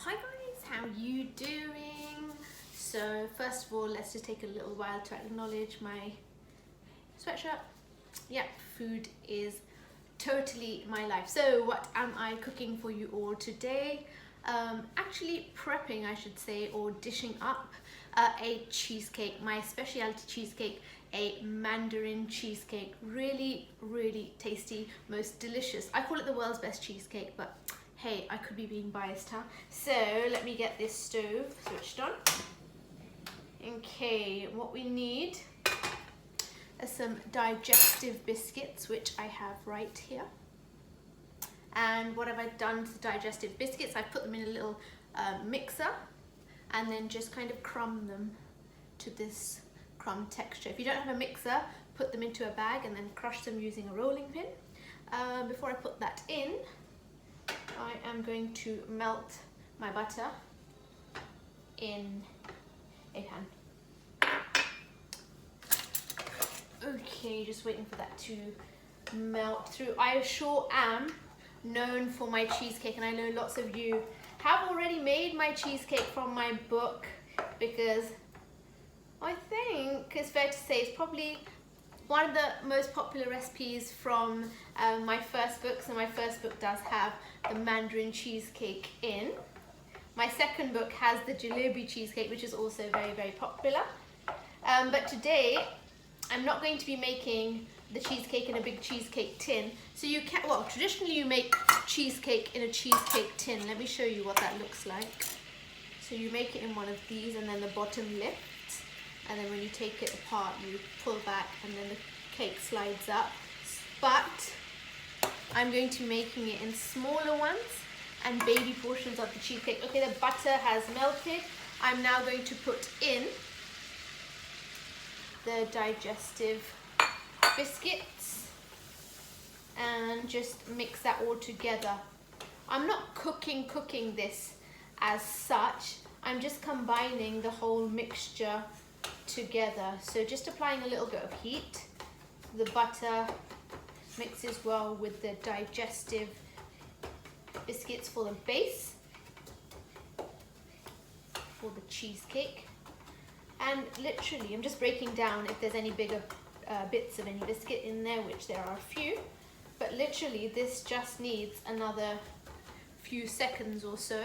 Hi guys, how you doing? So first of all, let's just take a little while to acknowledge my sweatshirt. Yep, food is totally my life. So what am I cooking for you all today? Actually prepping, I should say, or dishing up a cheesecake, my specialty cheesecake, a Mandarin cheesecake. Really tasty, most delicious. I call it the world's best cheesecake, but hey, I could be being biased, huh? So let me get this stove switched on. Okay, what we need are some digestive biscuits, which I have right here. And what have I done to the digestive biscuits? I've put them in a little mixer and then just kind of crumb them to this crumb texture. If you don't have a mixer, put them into a bag and then crush them using a rolling pin. Before I put that in, I am going to melt my butter in a pan. Okay, just waiting for that to melt through. I sure am known for my cheesecake, and I know lots of you have already made my cheesecake from my book, because I think it's fair to say it's probably one of the most popular recipes from my first book. So my first book does have the Mandarin cheesecake in. My second book has the jalebi cheesecake, which is also very popular. But today I'm not going to be making the cheesecake in a big cheesecake tin. So you can, well, traditionally you make cheesecake in a cheesecake tin. Let me show you what that looks like. So you make it in one of these, and then the bottom lifts, and then when you take it apart you pull back and then the cake slides up. But I'm going to be making it in smaller ones and baby portions of the cheesecake. Okay, the butter has melted. I'm now going to put in the digestive biscuits and just mix that all together. I'm not cooking this as such. I'm just combining the whole mixture together. So just applying a little bit of heat. The butter mixes well with the digestive biscuits for the base for the cheesecake. And literally, I'm just breaking down if there's any bigger bits of any biscuit in there, which there are a few. But literally, this just needs another few seconds or so.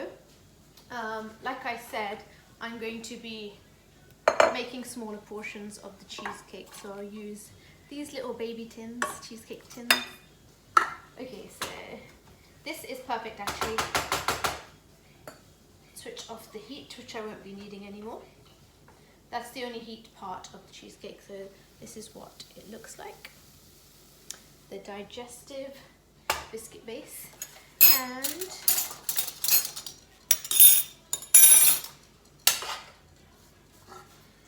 Like I said, I'm going to be making smaller portions of the cheesecake, so I'll use these little baby tins, cheesecake tins. Okay, so this is perfect actually. Switch off the heat, which I won't be needing anymore. That's the only heat part of the cheesecake, so this is what it looks like. The digestive biscuit base, and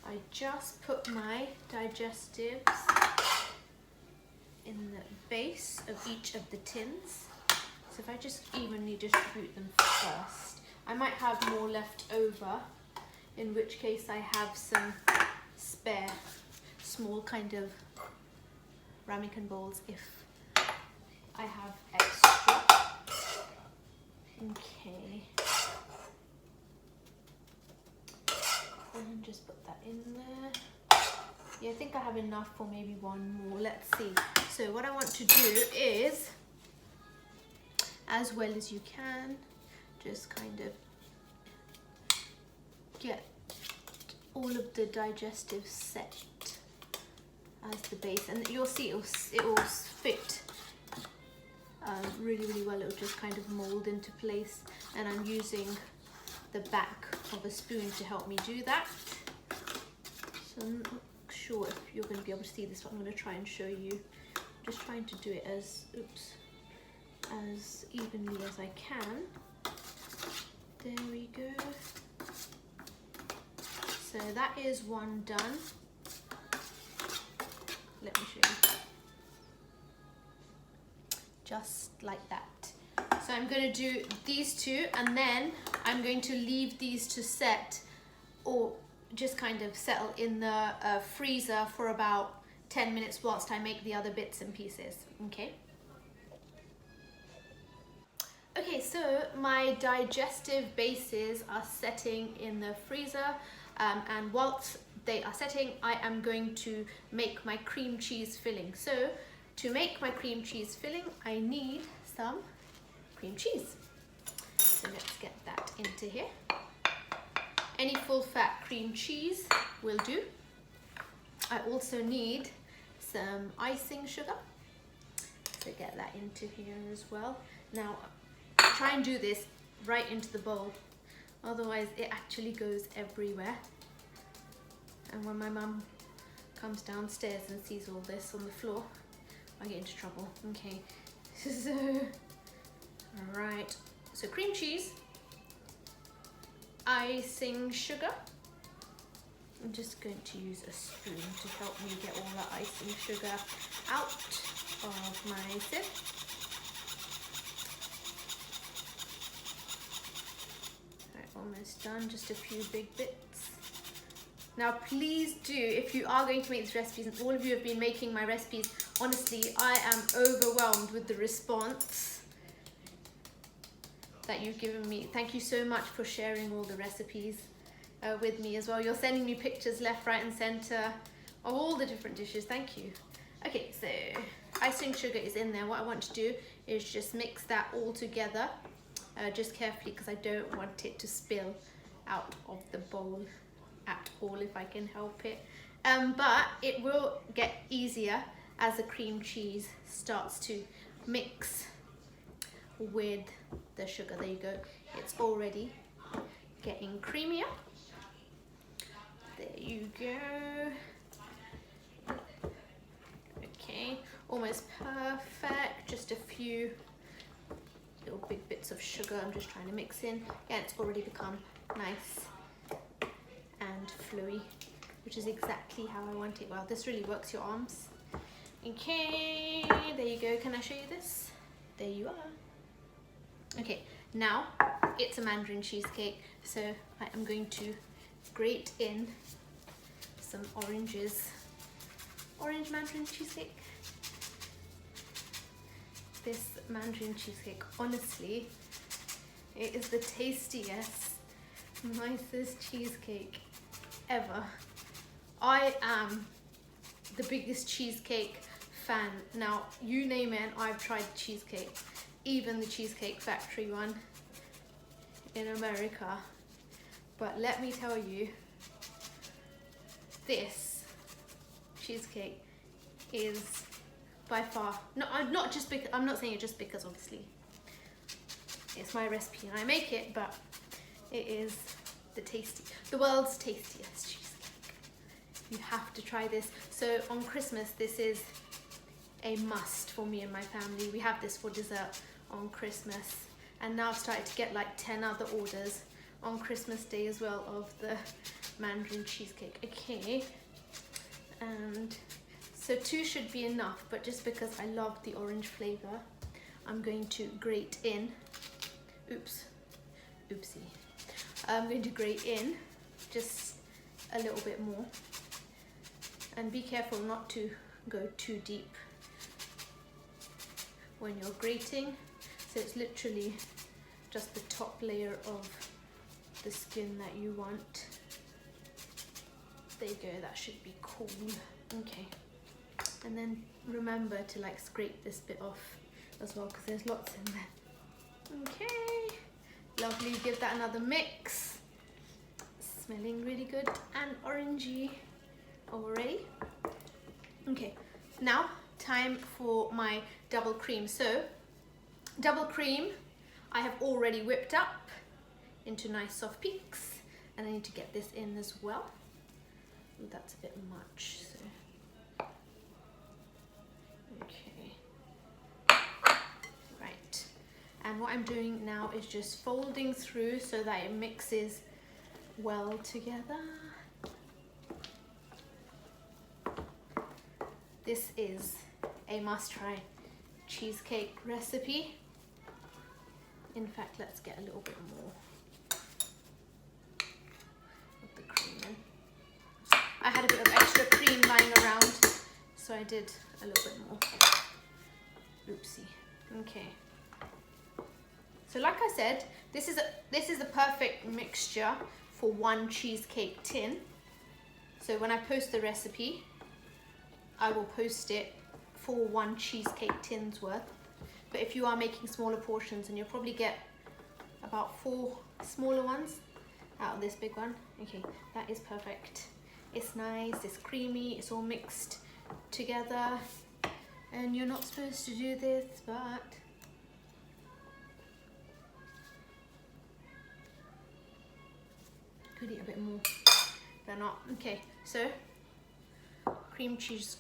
I just put my digestives in the base of each of the tins. So if I just evenly distribute them first, I might have more left over, in which case I have some spare small kind of ramekin bowls if I have extra. Okay. And just put that in there. Yeah, I think I have enough for maybe one more. Let's see. So what I want to do is, as well as you can, just kind of get all of the digestive set as the base, and you'll see it will fit really well. It will just kind of mold into place, and I'm using the back of a spoon to help me do that. So I'm not sure if you're going to be able to see this, but I'm going to try and show you. I'm just trying to do it as evenly as I can. There we go. So that is one done. Let me show you. Just like that. So I'm going to do these two, and then I'm going to leave these to set, or just kind of settle in the freezer for about 10 minutes whilst I make the other bits and pieces. Okay. Okay, so my digestive bases are setting in the freezer, and whilst they are setting, I am going to make my cream cheese filling. So to make my cream cheese filling, I need some cream cheese. So let's get that into here. Any full fat cream cheese will do. I also need some icing sugar. So get that into here as well. Now, try and do this right into the bowl, otherwise it actually goes everywhere. And when my mum comes downstairs and sees all this on the floor, I get into trouble. Okay, so, alright, so cream cheese, icing sugar. I'm just going to use a spoon to help me get all the icing sugar out of my sieve. Almost done, just a few big bits. Now please do, if you are going to make these recipes, and all of you have been making my recipes, honestly I am overwhelmed with the response that you've given me. Thank you so much for sharing all the recipes with me as well. You're sending me pictures left, right and center of all the different dishes. Thank you. Okay, so icing sugar is in there. What I want to do is just mix that all together. Just carefully, because I don't want it to spill out of the bowl at all if I can help it. But it will get easier as the cream cheese starts to mix with the sugar. There you go. It's already getting creamier. There you go. Okay, almost perfect. Just a few little big bits of sugar I'm just trying to mix in. Yeah, it's already become nice and flowy, which is exactly how I want it. Wow, this really works your arms. Okay, there you go. Can I show you this? There you are. Okay, now it's a Mandarin cheesecake, so I am going to grate in some oranges. Orange Mandarin cheesecake. This Mandarin cheesecake, honestly, it is the tastiest, nicest cheesecake ever. I am the biggest cheesecake fan. Now, you name it, I've tried cheesecake, even the Cheesecake Factory one in America. But let me tell you, this cheesecake is by far, not just because, I'm not saying it just because obviously it's my recipe and I make it, but it is the world's tastiest cheesecake. You have to try this. So on Christmas, this is a must for me and my family. We have this for dessert on Christmas, and now I've started to get like 10 other orders on Christmas Day as well of the Mandarin cheesecake. Okay, and so 2 should be enough, but just because I love the orange flavor, I'm going to grate in, oopsie. I'm going to grate in just a little bit more, and be careful not to go too deep when you're grating. So it's literally just the top layer of the skin that you want. There you go, that should be cool. Okay, and then remember to like scrape this bit off as well, because there's lots in there. Okay, lovely. Give that another mix. Smelling really good and orangey already. Okay, now time for my double cream. So double cream I have already whipped up into nice soft peaks, and I need to get this in as well. Ooh, that's a bit much, so okay, right. And what I'm doing now is just folding through so that it mixes well together. This is a must-try cheesecake recipe. In fact, let's get a little bit more of the cream in. I had a bit of extra cream lying around, so I did a little bit more. Oopsie. Okay. So like I said, this is the perfect mixture for one cheesecake tin. So when I post the recipe, I will post it for one cheesecake tin's worth. But if you are making smaller portions, and you'll probably get about 4 smaller ones out of this big one. Okay, that is perfect. It's nice, it's creamy, it's all mixed together. And you're not supposed to do this, but could eat a bit more, but not. Okay, so cream cheese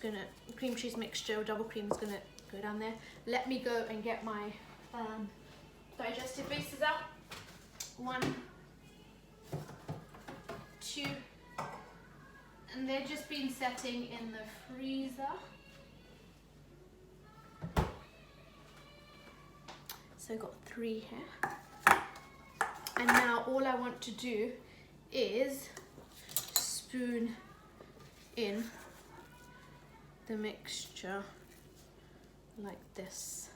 mixture or double cream is gonna go down there. Let me go and get my digestive bases out. 1, 2, and they've just been setting in the freezer. So I've got 3 here. And now all I want to do is spoon in the mixture like this.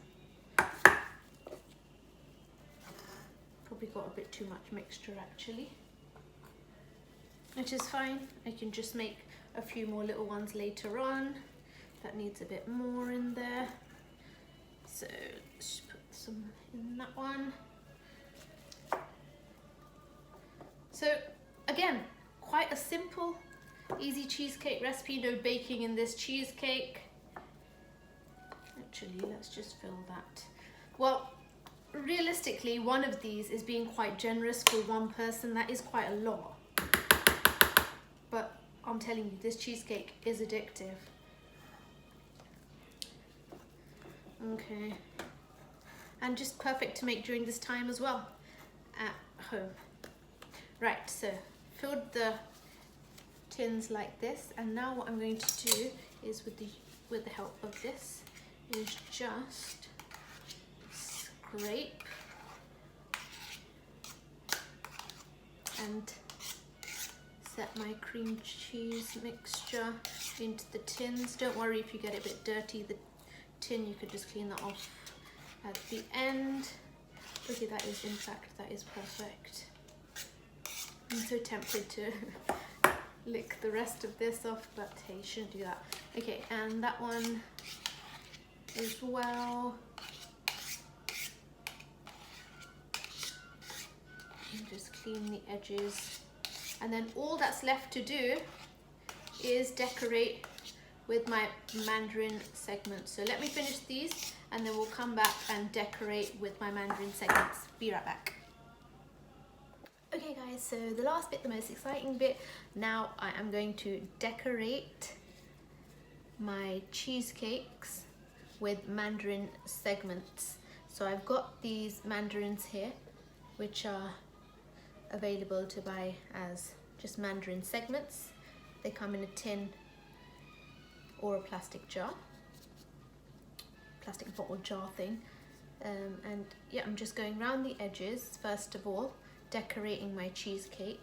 Probably got a bit too much mixture actually, which is fine. I can just make a few more little ones later on. That needs a bit more in there. So let's put some in that one. So again, quite a simple, easy cheesecake recipe. No baking in this cheesecake. Actually, let's just fill that. Well, realistically, one of these is being quite generous for one person. That is quite a lot. But I'm telling you, this cheesecake is addictive. Okay. And just perfect to make during this time as well at home. Right, so filled the tins like this, and now what I'm going to do is with the help of this is just scrape and set my cream cheese mixture into the tins. Don't worry if you get it a bit dirty, the tin, you could just clean that off at the end. Okay, that is, in fact, that is perfect. I'm so tempted to lick the rest of this off, but hey, you shouldn't do that. Okay, and that one as well. And just clean the edges. And then all that's left to do is decorate with my Mandarin segments. So let me finish these and then we'll come back and decorate with my Mandarin segments. Be right back. Okay guys, so the last bit, the most exciting bit. Now I am going to decorate my cheesecakes with Mandarin segments. So I've got these mandarins here, which are available to buy as just Mandarin segments. They come in a tin or a plastic jar, plastic bottle jar thing. And yeah, I'm just going around the edges first of all, decorating my cheesecakes.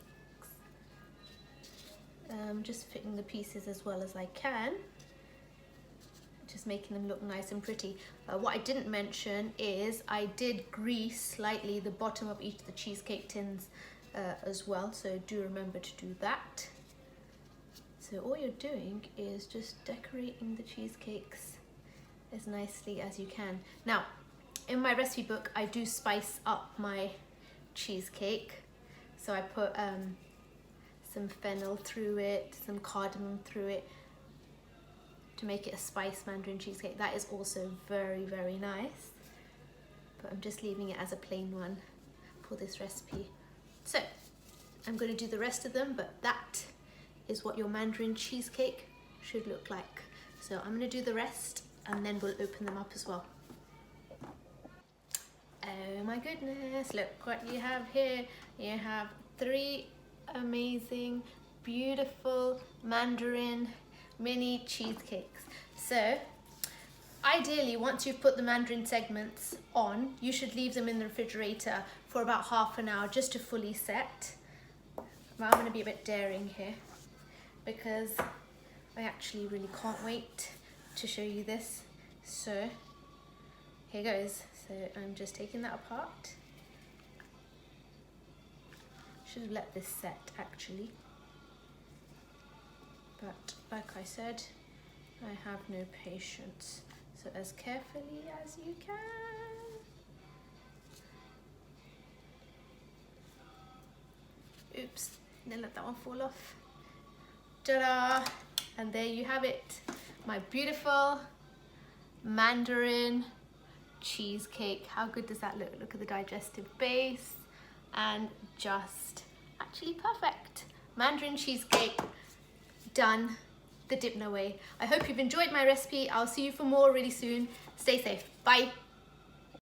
Just fitting the pieces as well as I can, just making them look nice and pretty. What I didn't mention is I did grease slightly the bottom of each of the cheesecake tins as well, so do remember to do that. So all you're doing is just decorating the cheesecakes as nicely as you can. Now, in my recipe book, I do spice up my cheesecake. So I put some fennel through it, some cardamom through it to make it a spiced Mandarin cheesecake. That is also very, very nice. But I'm just leaving it as a plain one for this recipe. So I'm going to do the rest of them, but that is what your Mandarin cheesecake should look like. So I'm going to do the rest and then we'll open them up as well. Oh my goodness, look what you have here. You have 3 amazing, beautiful Mandarin mini cheesecakes. So ideally, once you've put the Mandarin segments on, you should leave them in the refrigerator for about half an hour just to fully set. Now I'm going to be a bit daring here because I actually really can't wait to show you this. So here goes. So I'm just taking that apart Should have let this set actually. But like I said, I have no patience. So as carefully as you can. Oops, then let that one fall off. Ta-da! And there you have it. My beautiful Mandarin cheesecake. How good does that look? Look at the digestive base and just actually perfect. Mandarin cheesecake done the Dipna way. I hope you've enjoyed my recipe. I'll see you for more really soon. Stay safe. Bye.